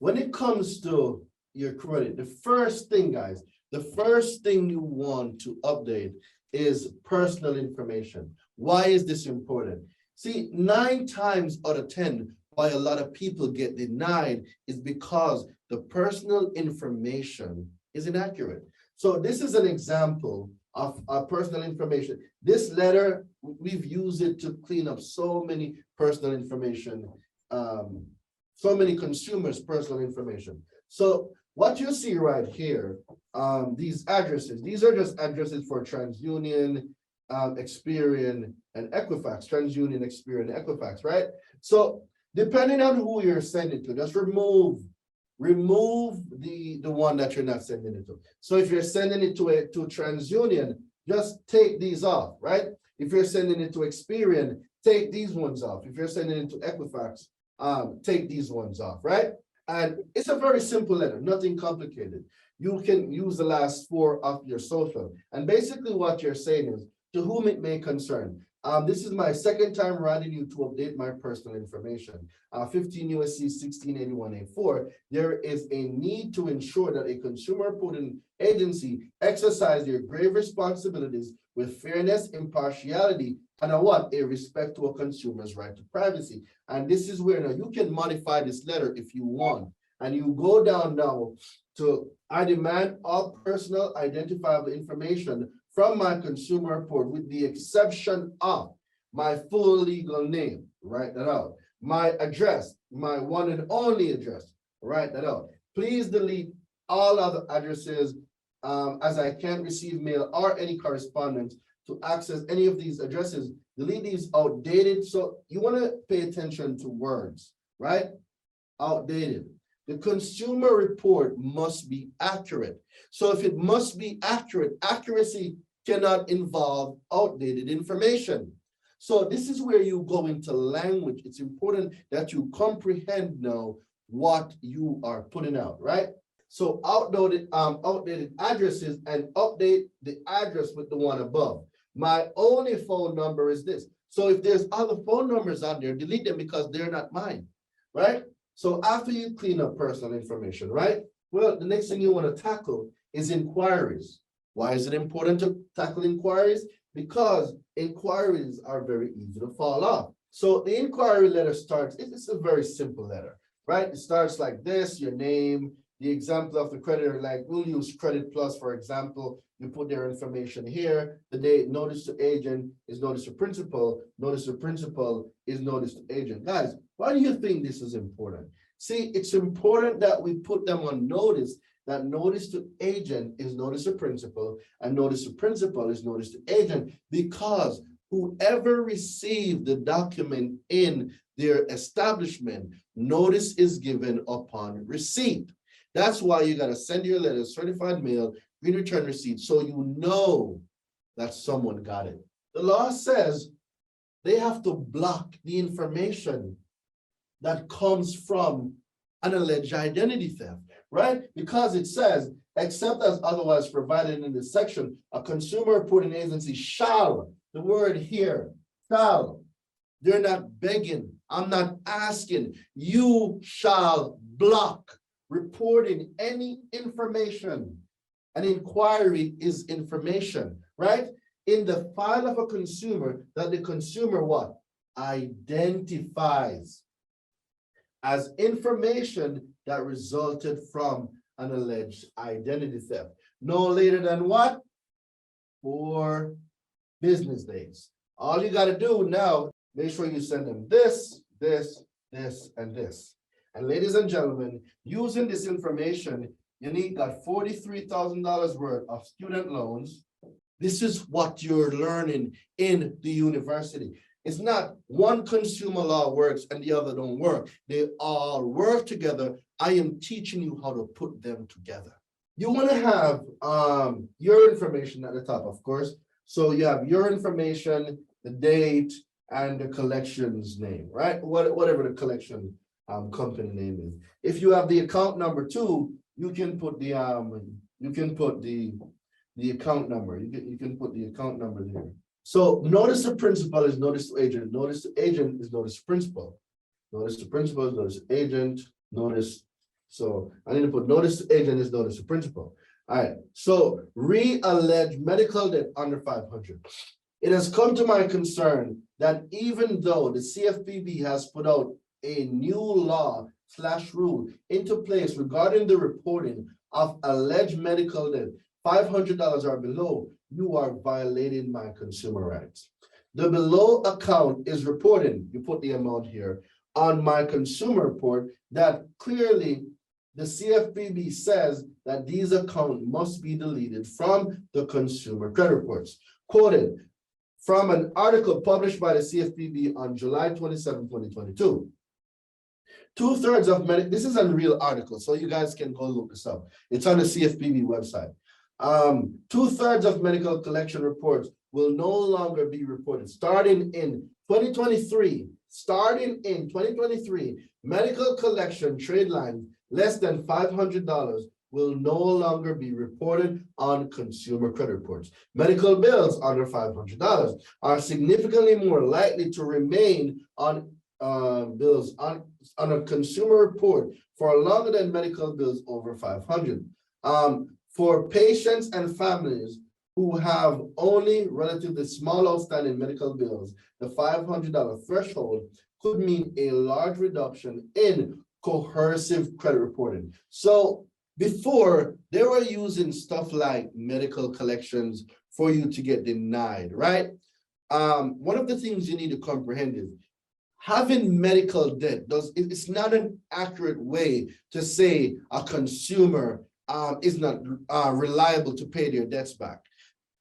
when it comes to your credit, the first thing, guys, the first thing you want to update is personal information. Why is this important? See, 9 times out of 10, why a lot of people get denied is because the personal information is inaccurate. So this is an example of personal information. This letter, we've used it to clean up so many personal information, so many consumers' personal information. So what you see right here, these addresses, these are just addresses for TransUnion, Experian, and Equifax, TransUnion, Experian, Equifax, right? So depending on who you're sending to, just remove the one that you're not sending it to. So if you're sending it to TransUnion, just take these off, right? If you're sending it to Experian, take these ones off. If you're sending it to Equifax, take these ones off, right? And it's a very simple letter, nothing complicated. You can use the last 4 of your social. And basically what you're saying is, to whom it may concern. This is my second time writing you to update my personal information. 15 USC 1681A4, there is a need to ensure that a consumer reporting agency exercise their grave responsibilities with fairness, impartiality, and a respect to a consumer's right to privacy. And this is where now you can modify this letter if you want. And you go down now to, I demand all personal identifiable information from my consumer report with the exception of my full legal name, write that out. My address, my one and only address, write that out. Please delete all other addresses as I can't receive mail or any correspondence to access any of these addresses. Delete these outdated. So you want to pay attention to words, right? Outdated. The consumer report must be accurate. So if it must be accurate, accuracy cannot involve outdated information. So this is where you go into language. It's important that you comprehend now what you are putting out, right? So outdated addresses, and update the address with the one above. My only phone number is this. So if there's other phone numbers out there, delete them because they're not mine, right? So after you clean up personal information, right? Well, the next thing you want to tackle is inquiries. Why is it important to tackle inquiries? Because inquiries are very easy to fall off. So the inquiry letter starts, it's a very simple letter, right? It starts like this, your name, the example of the creditor, like we'll use Credit Plus, for example. You put their information here. The date, notice to agent is notice to principal. Notice to principal is notice to agent. Guys, why do you think this is important? See, it's important that we put them on notice that notice to agent is notice to principal and notice to principal is notice to agent, because whoever received the document in their establishment, notice is given upon receipt. That's why you got to send your letter, certified mail, green return receipt, so you know that someone got it. The law says they have to block the information that comes from an alleged identity theft, right? Because it says, except as otherwise provided in this section, a consumer reporting agency shall, the word here, shall. They're not begging. I'm not asking. You shall block reporting any information. An inquiry is information, right? In the file of a consumer that the consumer what? Identifies as information that resulted from an alleged identity theft. No later than what? 4 business days. All you got to do now, make sure you send them this, this, this, and this. And ladies and gentlemen, using this information, you got $43,000 worth of student loans. This is what you're learning in the university. It's not one consumer law works and the other don't work. They all work together. I am teaching you how to put them together. You want to have your information at the top, of course. So you have your information, the date, and the collection's name, right? Whatever the collection company name is. If you have the account number too, you can put the account number. You can put the account number there. So notice to principal is notice to agent. Notice to agent is notice to principal. Notice to principal is notice to agent. Notice So I need to put notice to agent is notice to principal. All right, so re-alleged medical debt under 500. It has come to my concern that even though the CFPB has put out a new law / rule into place regarding the reporting of alleged medical debt, $500 or below, you are violating my consumer rights. The below account is reporting, you put the amount here, on my consumer report that clearly the CFPB says that these accounts must be deleted from the consumer credit reports. Quoted from an article published by the CFPB on July 27, 2022. 2/3 of this is a real article, so you guys can go look this up. It's on the CFPB website. 2/3 of medical collection reports will no longer be reported. Starting in 2023, medical collection trade lines less than $500 will no longer be reported on consumer credit reports. Medical bills under $500 are significantly more likely to remain on bills on a consumer report for longer than medical bills over $500. For patients and families who have only relatively small outstanding medical bills, the $500 threshold could mean a large reduction in coercive credit reporting. So before, they were using stuff like medical collections for you to get denied, right? One of the things you need to comprehend is having medical debt it's not an accurate way to say a consumer is not reliable to pay their debts back.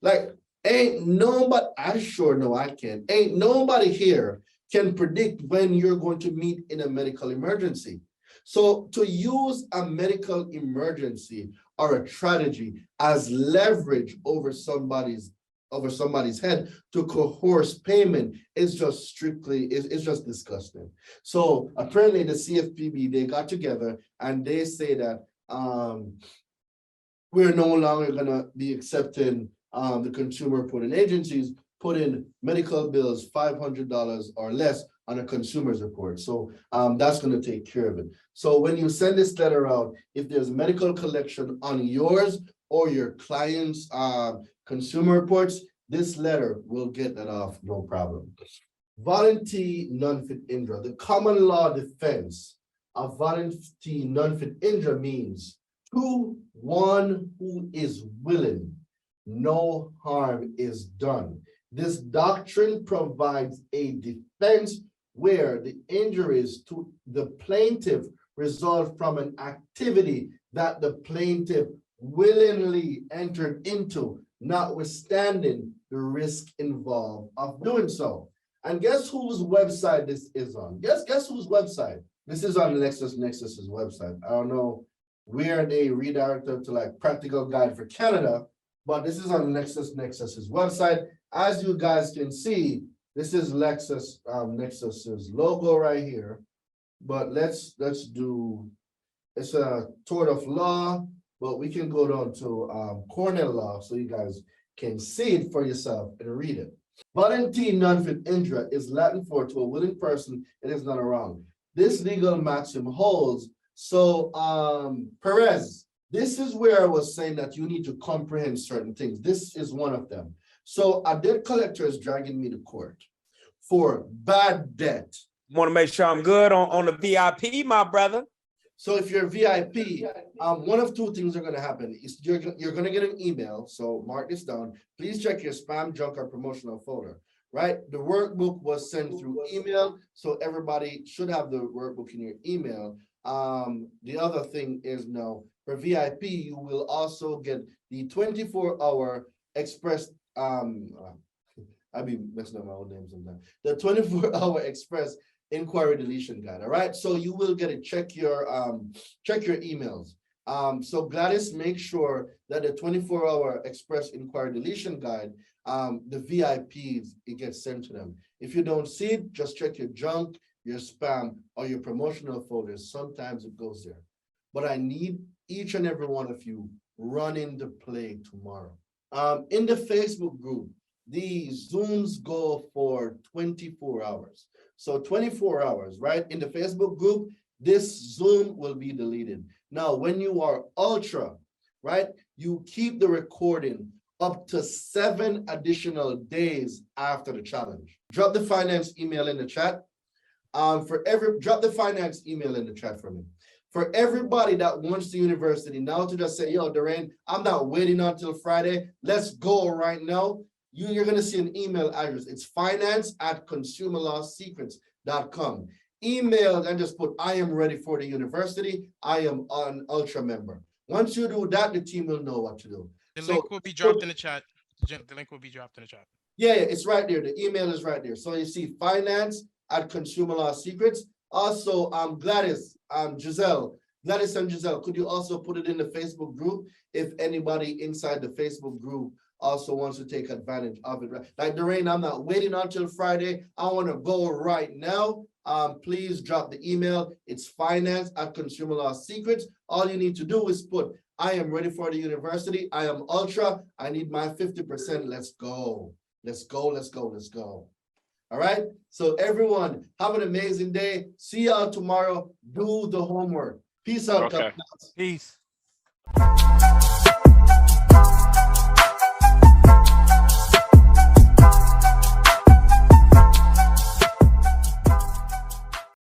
Like, ain't nobody, I sure know I can, ain't nobody here can predict when you're going to meet in a medical emergency. So to use a medical emergency or a tragedy as leverage over somebody's head to coerce payment is just strictly, it's just disgusting. So apparently the CFPB, they got together and they say that we're no longer gonna be accepting the consumer reporting agencies put in medical bills $500 or less on a consumer's report. So that's going to take care of it. So when you send this letter out, if there's medical collection on yours or your client's consumer reports, this letter will get that off, no problem. Voluntary non-fit injury. The common law defense of voluntary non-fit injury means to one who is willing, no harm is done. This doctrine provides a defense where the injuries to the plaintiff result from an activity that the plaintiff willingly entered into, notwithstanding the risk involved of doing so. And guess whose website this is on? Guess whose website? This is on LexisNexis's website. I don't know where they redirected to, like Practical Guide for Canada, but this is on LexisNexis's website. As you guys can see, this is LexisNexis's logo right here. But let's do, it's a tort of law, but we can go down to Cornell law so you guys can see it for yourself and read it. Voluntary non-fit injury is Latin for to a willing person, it is not a wrong. This legal maxim holds. So Perez, this is where I was saying that you need to comprehend certain things. This is one of them. So a debt collector is dragging me to court for bad debt. Want to make sure I'm good on the VIP, my brother. So if you're VIP, one of two things are going to happen. Is you're going to get an email. So mark this down. Please check your spam, junk, or promotional folder. Right? The workbook was sent through email, so everybody should have the workbook in your email. The other thing is now for VIP, you will also get the 24-hour express. I be messing up my own name sometimes. The 24-hour express inquiry deletion guide. All right, so you will get to check your emails. So Gladys, make sure that the 24-hour express inquiry deletion guide, the VIPs, it gets sent to them. If you don't see it, just check your junk, your spam, or your promotional folders. Sometimes it goes there. But I need each and every one of you running the play tomorrow. In the Facebook group, these Zooms go for 24 hours. So 24 hours, right? In the Facebook group, this Zoom will be deleted. Now, when you are ultra, right, you keep the recording up to 7 additional days after the challenge. Drop the finance email in the chat. Drop the finance email in the chat for me. For everybody that wants the university now to just say, yo, Doreen, I'm not waiting until Friday. Let's go right now. You're going to see an email address. It's finance@consumerlawsecrets.com. Email and just put, I am ready for the university. I am an ultra member. Once you do that, the team will know what to do. The link will be dropped in the chat. The link will be dropped in the chat. Yeah, it's right there. The email is right there. So you see finance@consumerlawsecrets. Also, Gladys, Giselle, could you also put it in the Facebook group if anybody inside the Facebook group also wants to take advantage of it? Like Doreen, I'm not waiting until Friday. I want to go right now. Please drop the email. It's finance@consumerlawsecrets. All you need to do is put, I am ready for the university. I am ultra. I need my 50%. Let's go. Let's go. Let's go. Let's go. All right. So everyone, have an amazing day. See y'all tomorrow. Do the homework. Peace out. Okay. Peace.